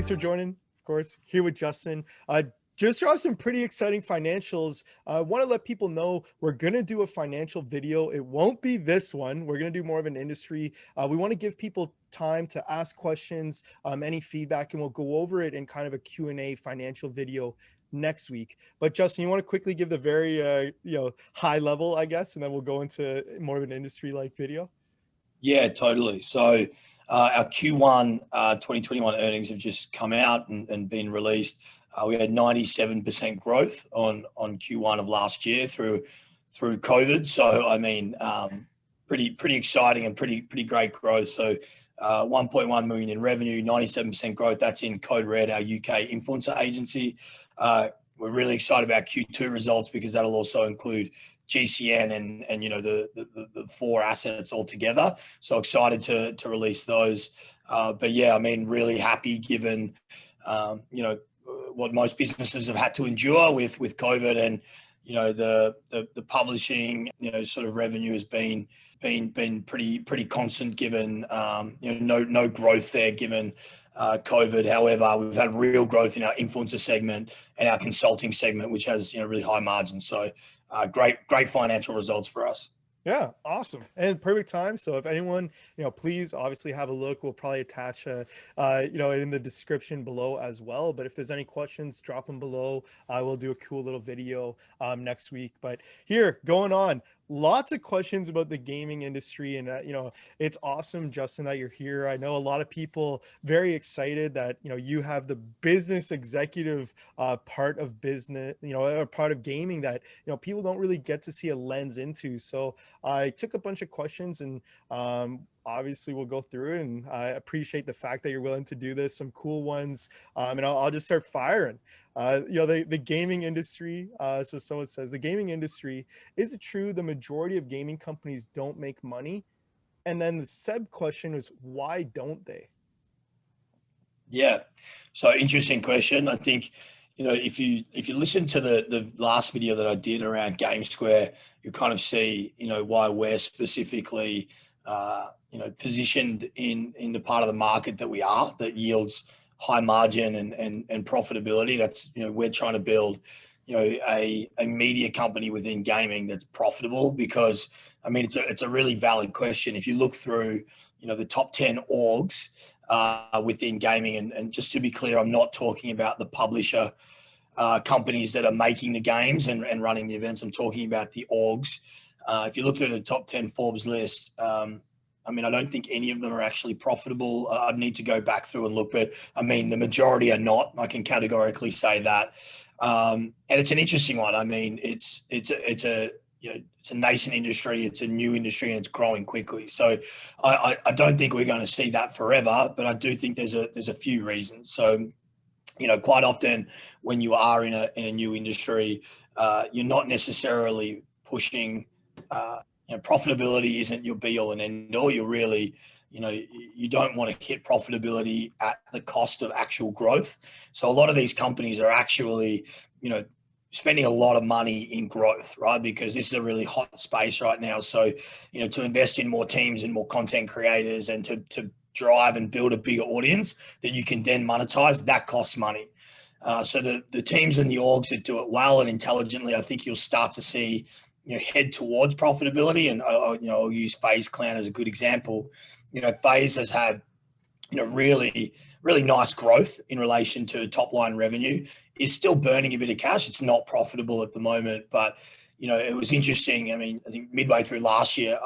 thanks for joining. Of course, here with Justin. Just dropped some pretty exciting financials. I want to let people know we're going to do a financial video. It won't be this one. We're going to do more of an industry. We want to give people time to ask questions, any feedback, and we'll go over it in kind of a Q&A financial video next week. But Justin, you want to quickly give the very high level, I guess, and then we'll go into more of an industry like video? Yeah, totally. So our Q1 2021 earnings have just come out and been released. We had 97% growth on Q1 of last year through COVID. So I mean, pretty exciting and pretty great growth. So 1.1 million in revenue, 97% growth. That's in Code Red, our UK influencer agency. We're really excited about Q2 results because that'll also include GCN and the four assets all together. So excited to release those. But yeah, I mean, really happy given what most businesses have had to endure with COVID, and the publishing sort of revenue has been pretty constant given no growth there given COVID. However, we've had real growth in our influencer segment and our consulting segment, which has really high margins. So great financial results for us. Yeah, awesome. And perfect time. So if anyone, please obviously have a look. We'll probably attach it in the description below as well. But if there's any questions, drop them below. I will do a cool little video next week. But here, going on, lots of questions about the gaming industry. And, it's awesome, Justin, that you're here. I know a lot of people very excited that, you have the business executive part of business, a part of gaming that, people don't really get to see a lens into. So I took a bunch of questions and obviously we'll go through it, and I appreciate the fact that you're willing to do this, some cool ones. And I'll just start firing. The gaming industry. So someone says, the gaming industry, is it true the majority of gaming companies don't make money? And then the sub question is, why don't they? Yeah. So interesting question. I think, if you listen to the last video that I did around GameSquare, you kind of see, why we're specifically, positioned in the part of the market that we are, that yields high margin and profitability. That's, we're trying to build, a media company within gaming that's profitable, because, I mean, it's a really valid question. If you look through, the top 10 orgs within gaming, and just to be clear, I'm not talking about the publisher companies that are making the games and running the events. I'm talking about the orgs. If you look through the top 10 Forbes list, I mean, I don't think any of them are actually profitable. I'd need to go back through and look, but I mean, the majority are not. I can categorically say that. And it's an interesting one. I mean, it's a nascent industry, it's a new industry, and it's growing quickly. So I don't think we're going to see that forever, but I do think there's a few reasons. So, quite often when you are in a new industry, you're not necessarily pushing, profitability isn't your be all and end all. You're really, you don't want to hit profitability at the cost of actual growth. So a lot of these companies are actually, spending a lot of money in growth, right? Because this is a really hot space right now. So, to invest in more teams and more content creators, and to drive and build a bigger audience that you can then monetize, that costs money. So the teams and the orgs that do it well and intelligently, I think you'll start to see, head towards profitability. And I'll use FaZe Clan as a good example. FaZe has had, really nice growth in relation to top line revenue. Is still burning a bit of cash. It's not profitable at the moment, but it was interesting. I mean, I think midway through last year,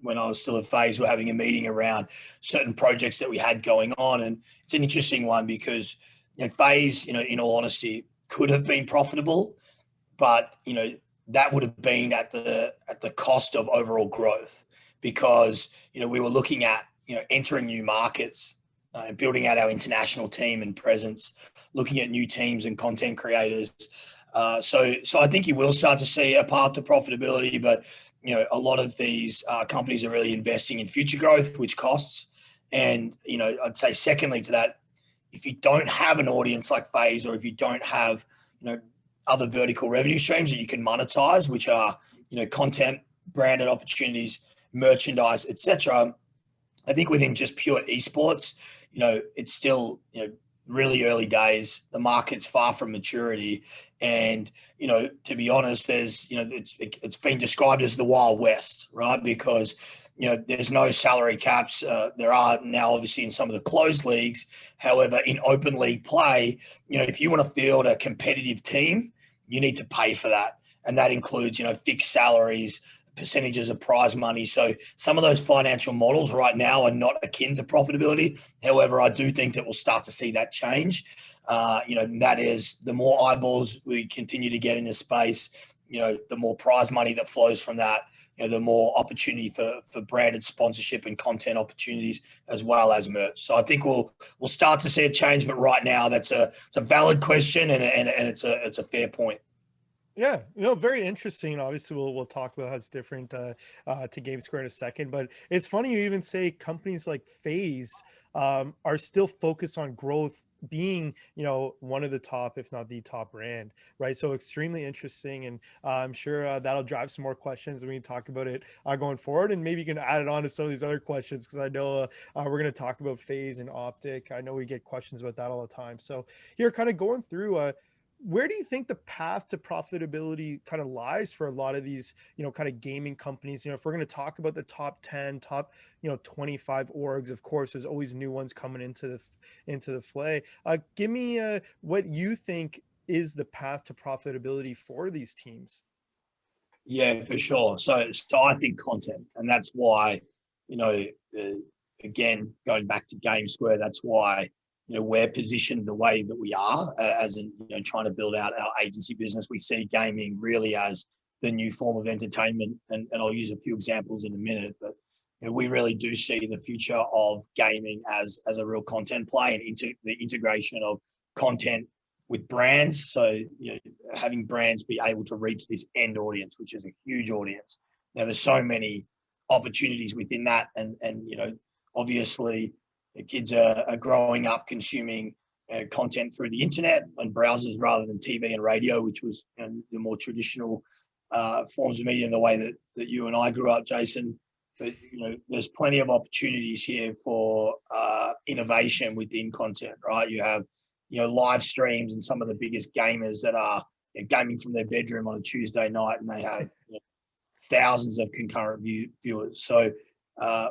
when I was still at FaZe, we're having a meeting around certain projects that we had going on, and it's an interesting one because FaZe, in all honesty, could have been profitable, but that would have been at the cost of overall growth, because we were looking at entering new markets, building out our international team and presence, looking at new teams and content creators. So I think you will start to see a path to profitability, but a lot of these companies are really investing in future growth, which costs. And I'd say secondly to that, if you don't have an audience like FaZe, or if you don't have other vertical revenue streams that you can monetize, which are content, branded opportunities, merchandise, etc. I think within just pure esports, it's still really early days. The market's far from maturity, and to be honest, there's it's been described as the Wild West, right? Because there's no salary caps. There are now, obviously, in some of the closed leagues. However, in open league play, if you want to field a competitive team, you need to pay for that, and that includes fixed salaries, percentages of prize money. So some of those financial models right now are not akin to profitability. However, I do think that we'll start to see that change. That is, the more eyeballs we continue to get in this space, the more prize money that flows from that, the more opportunity for branded sponsorship and content opportunities, as well as merch. So I think we'll start to see a change, but right now it's a valid question, and it's a fair point. Yeah, very interesting. Obviously, we'll talk about how it's different to GameSquare in a second. But it's funny you even say companies like Phase are still focused on growth, being one of the top, if not the top brand, right? So extremely interesting, and I'm sure that'll drive some more questions when we talk about it going forward, and maybe you can add it on to some of these other questions because I know we're going to talk about Phase and Optic. I know we get questions about that all the time. So here, kind of going through. Where do you think the path to profitability kind of lies for a lot of these kind of gaming companies? If we're going to talk about the top 10, top 25 orgs, of course there's always new ones coming into the fray. Give me what you think is the path to profitability for these teams. Yeah, for sure. So I think content, and that's why, you know, uh, again, going back to GameSquare, that's why we're positioned the way that we are, as in trying to build out our agency business. We see gaming really as the new form of entertainment, and I'll use a few examples in a minute, but we really do see the future of gaming as a real content play, and the integration of content with brands. So having brands be able to reach this end audience, which is a huge audience. Now, there's so many opportunities within that, and obviously the kids are growing up consuming content through the internet and browsers rather than TV and radio, which was the more traditional forms of media in the way that you and I grew up, Jason. But there's plenty of opportunities here for innovation within content, right? You have live streams, and some of the biggest gamers that are gaming from their bedroom on a Tuesday night, and they have thousands of concurrent viewers. So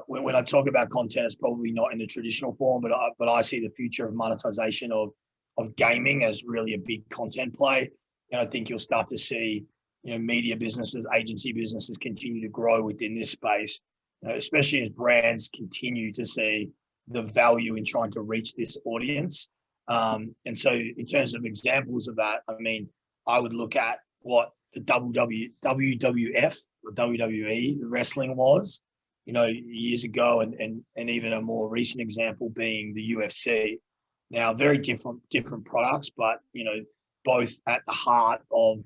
when I talk about content, it's probably not in the traditional form, but I see the future of monetization of gaming as really a big content play. And I think you'll start to see media businesses, agency businesses continue to grow within this space, especially as brands continue to see the value in trying to reach this audience. And so in terms of examples of that, I mean, I would look at what the WWF or WWE, the wrestling was, years ago, and even a more recent example being the UFC. Now, very different products, but both at the heart of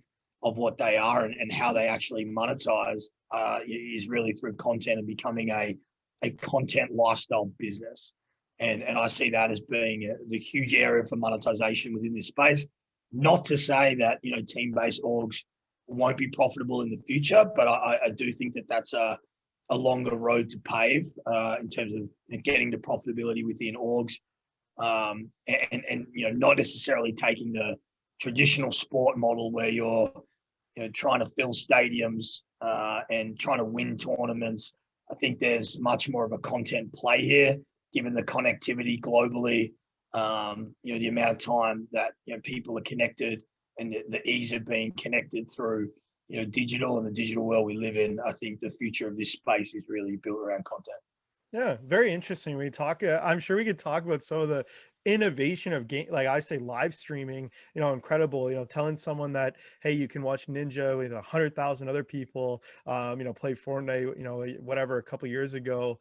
what they are, and how they actually monetize is really through content and becoming a content lifestyle business. And I see that as being the huge area for monetization within this space. Not to say that team-based orgs won't be profitable in the future, but I do think that that's a longer road to pave in terms of getting to profitability within orgs, and not necessarily taking the traditional sport model where you're trying to fill stadiums and trying to win tournaments. I think there's much more of a content play here, given the connectivity globally, the amount of time that people are connected, and the ease of being connected through digital, and the digital world we live in. I think the future of this space is really built around content. Yeah, very interesting. We talk. I'm sure we could talk about some of the innovation of game, like I say, live streaming. Incredible. Telling someone that hey, you can watch Ninja with 100,000 other people. Play Fortnite. Whatever a couple years ago.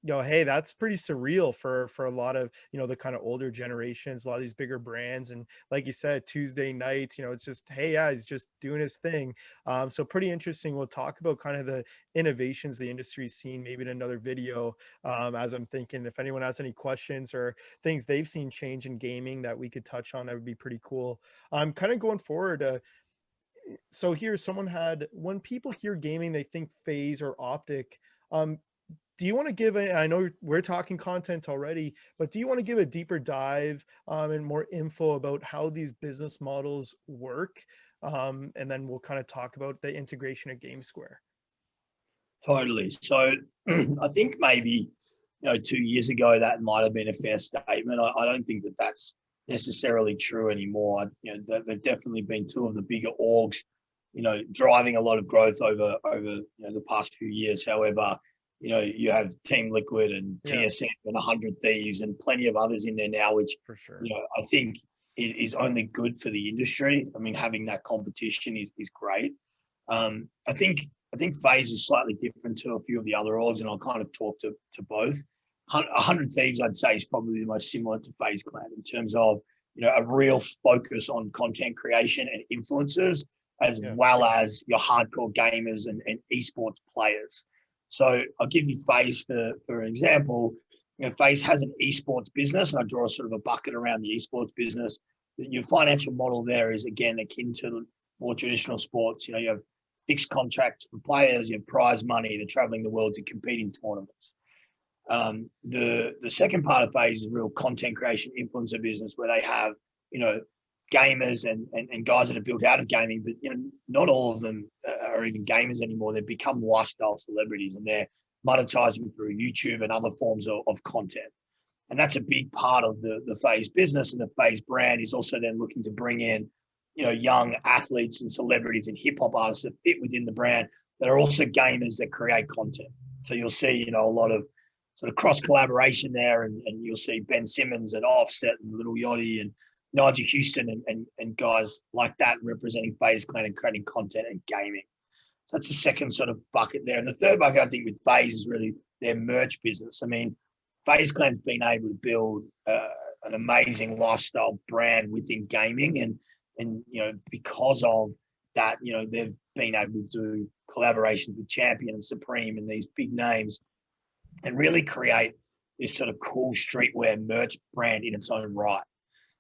Hey, that's pretty surreal for a lot of the kind of older generations. A lot of these bigger brands, and like you said, Tuesday nights. It's just hey, yeah, he's just doing his thing. So pretty interesting. We'll talk about kind of the innovations the industry's seen maybe in another video, as I'm thinking if anyone has any questions or things they've seen change in gaming that we could touch on, that would be pretty cool. I'm kind of going forward. So here someone had, when people hear gaming they think Phase or Optic. um do you want to give a, I know we're talking content already, but do you want to give a deeper dive and more info about how these business models work? And then we'll kind of talk about the integration of GameSquare. Totally. So I think maybe 2 years ago that might have been a fair statement. I don't think that that's necessarily true anymore. They've definitely been two of the bigger orgs, driving a lot of growth over the past few years. However, you have Team Liquid and Yeah, TSM and 100 Thieves and plenty of others in there now, which for sure. I think is only good for the industry. I mean, having that competition is great. I think FaZe is slightly different to a few of the other orgs, and I'll kind of talk to both. 100 Thieves, I'd say, is probably the most similar to FaZe Clan in terms of a real focus on content creation and influencers, as Yeah, well as your hardcore gamers and esports players. So I'll give you FaZe for an example. FaZe has an esports business, and I draw sort of a bucket around the esports business. Your financial model there is, again, akin to more traditional sports. You have fixed contracts for players, you have prize money, they're traveling the world to compete in tournaments. The second part of FaZe is real content creation influencer business, where they have gamers and guys that are built out of gaming, but not all of them are even gamers anymore. They've become lifestyle celebrities, and they're monetizing through YouTube and other forms of content. And that's a big part of the FaZe business. And the FaZe brand is also then looking to bring in young athletes and celebrities and hip hop artists that fit within the brand that are also gamers that create content. So you'll see, a lot of sort of cross collaboration there, and you'll see Ben Simmons and Offset and Little Yachty and Nigel Houston and guys like that representing FaZe Clan and creating content and gaming. So that's the second sort of bucket there. And the third bucket, I think, with FaZe is really their merch business. I mean, FaZe Clan's been able to build an amazing lifestyle brand within gaming, and because of that, they've been able to do collaborations with Champion and Supreme and these big names, and really create this sort of cool streetwear merch brand in its own right.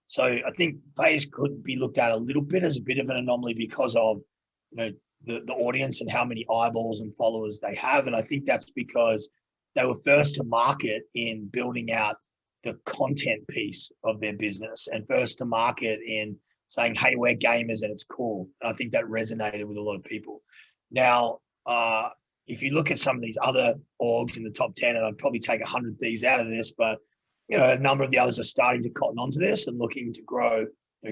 So I think FaZe could be looked at a little bit as a bit of an anomaly because of the audience and how many eyeballs and followers they have, and I think that's because they were first to market in building out the content piece of their business, and first to market in saying, hey, we're gamers and it's cool. And I think that resonated with a lot of people. Now, if you look at some of these other orgs in the top 10, and I'd probably take 100 Thieves out of this, but a number of the others are starting to cotton onto this and looking to grow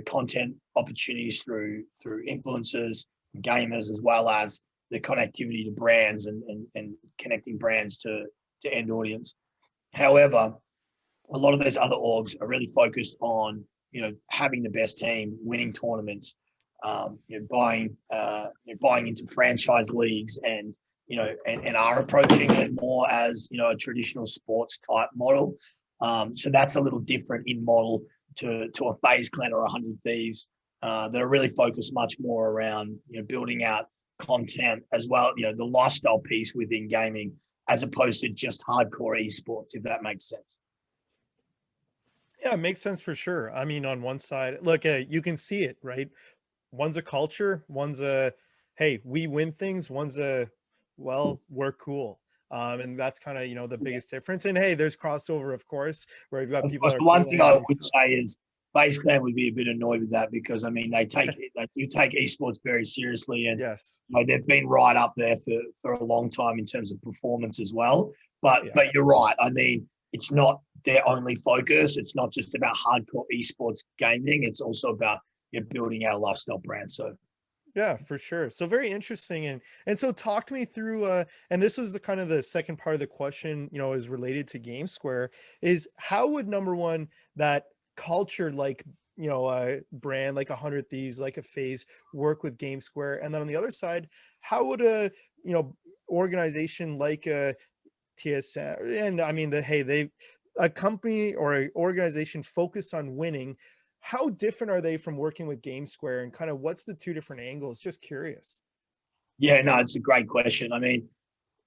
content opportunities through influencers, gamers, as well as the connectivity to brands and connecting brands to end audience. However, a lot of those other orgs are really focused on having the best team, winning tournaments, buying into franchise leagues, and are approaching it more as a traditional sports type model. So that's a little different in model to a FaZe Clan or 100 Thieves that are really focused much more around building out content as well, the lifestyle piece within gaming, as opposed to just hardcore esports, if that makes sense. Yeah, it makes sense for sure. I mean, on one side, look, you can see it, right? One's a culture, one's a, hey, we win things, one's a, well, we're cool. And that's kind of, the biggest difference. And hey, there's crossover, of course, where you've got Of people course, that are the one cool thing and I doing would stuff. say is FaZe Clan would be a bit annoyed with that, because I mean they do take esports very seriously, and Yes. they've been right up there for a long time in terms of performance as well. But Yeah. you're right. I mean, it's not their only focus. It's not just about hardcore esports gaming. It's also about building out a lifestyle brand. So Yeah, for sure. So very interesting. And so talk to me through and this was the kind of the second part of the question, is related to GameSquare, is how would number one, that culture like brand like 100 Thieves, like a phase, work with GameSquare? And then on the other side, how would a organization like a TSM, and I mean the, hey, they, a company or an organization focused on winning, how different are they from working with GameSquare, and kind of what's the two different angles? Just curious. yeah, no, it's a great question. I mean,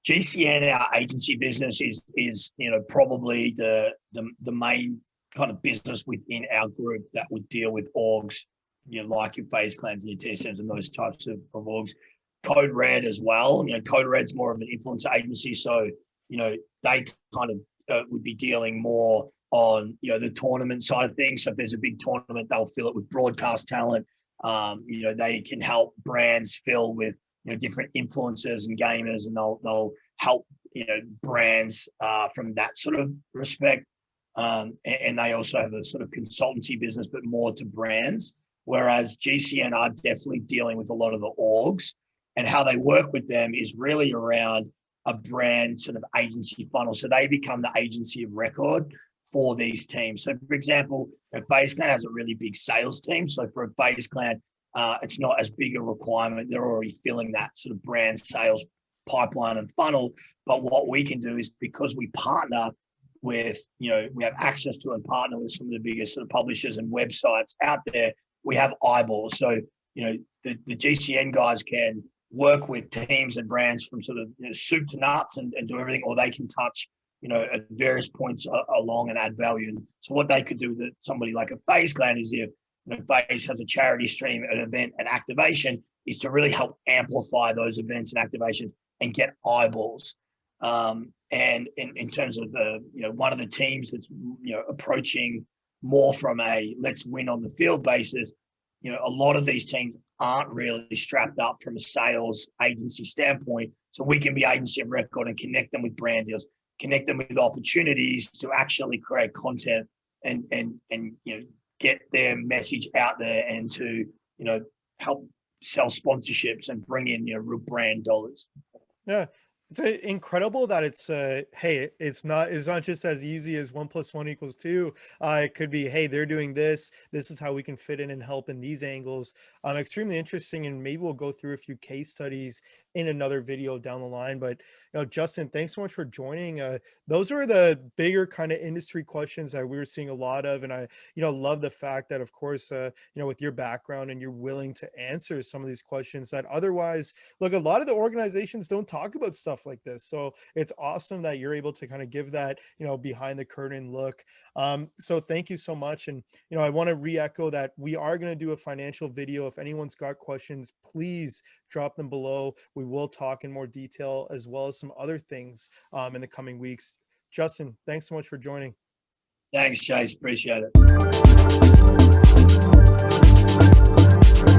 GCN, our agency business, is probably the main kind of business within our group that would deal with orgs, like your FaZe Clans and your TSMs and those types of orgs. Code Red as well. Code Red's more of an influencer agency, so they kind of would be dealing more on, the tournament side of things. So if there's a big tournament, they'll fill it with broadcast talent. They can help brands fill with, different influencers and gamers, and they'll help, brands from that sort of respect. And they also have a sort of consultancy business, but more to brands. Whereas GCN are definitely dealing with a lot of the orgs, and how they work with them is really around a brand sort of agency funnel. So they become the agency of record for these teams. So, for example, FaZe Clan has a really big sales team. So for a FaZe Clan, it's not as big a requirement. They're already filling that sort of brand sales pipeline and funnel. But what we can do is, because we partner with, we have access to and partner with some of the biggest sort of publishers and websites out there, we have eyeballs. So, the GCN guys can work with teams and brands from sort of soup to nuts and do everything, or they can touch, at various points along and add value. And so what they could do with somebody like a FaZe Clan is, if FaZe has a charity stream, an event, an activation, is to really help amplify those events and activations and get eyeballs. And in terms of one of the teams that's, approaching more from a let's win on the field basis, a lot of these teams aren't really strapped up from a sales agency standpoint. So we can be agency of record and connect them with brand deals, connect them with opportunities to actually create content and get their message out there, and to, help sell sponsorships and bring in, real brand dollars. Yeah. It's incredible that hey, it's not just as easy as 1 + 1 = 2. It could be, hey, they're doing this is how we can fit in and help in these angles. Extremely interesting, and maybe we'll go through a few case studies in another video down the line. But Justin, thanks so much for joining. Those were the bigger kind of industry questions that we were seeing a lot of, and I love the fact that, of course, with your background, and you're willing to answer some of these questions that otherwise, look, a lot of the organizations don't talk about stuff like this. So it's awesome that you're able to kind of give that, behind the curtain look. So thank you so much. And, I want to re-echo that we are going to do a financial video. If anyone's got questions, please drop them below. We will talk in more detail, as well as some other things in the coming weeks. Justin, thanks so much for joining. Thanks, Chase. Appreciate it.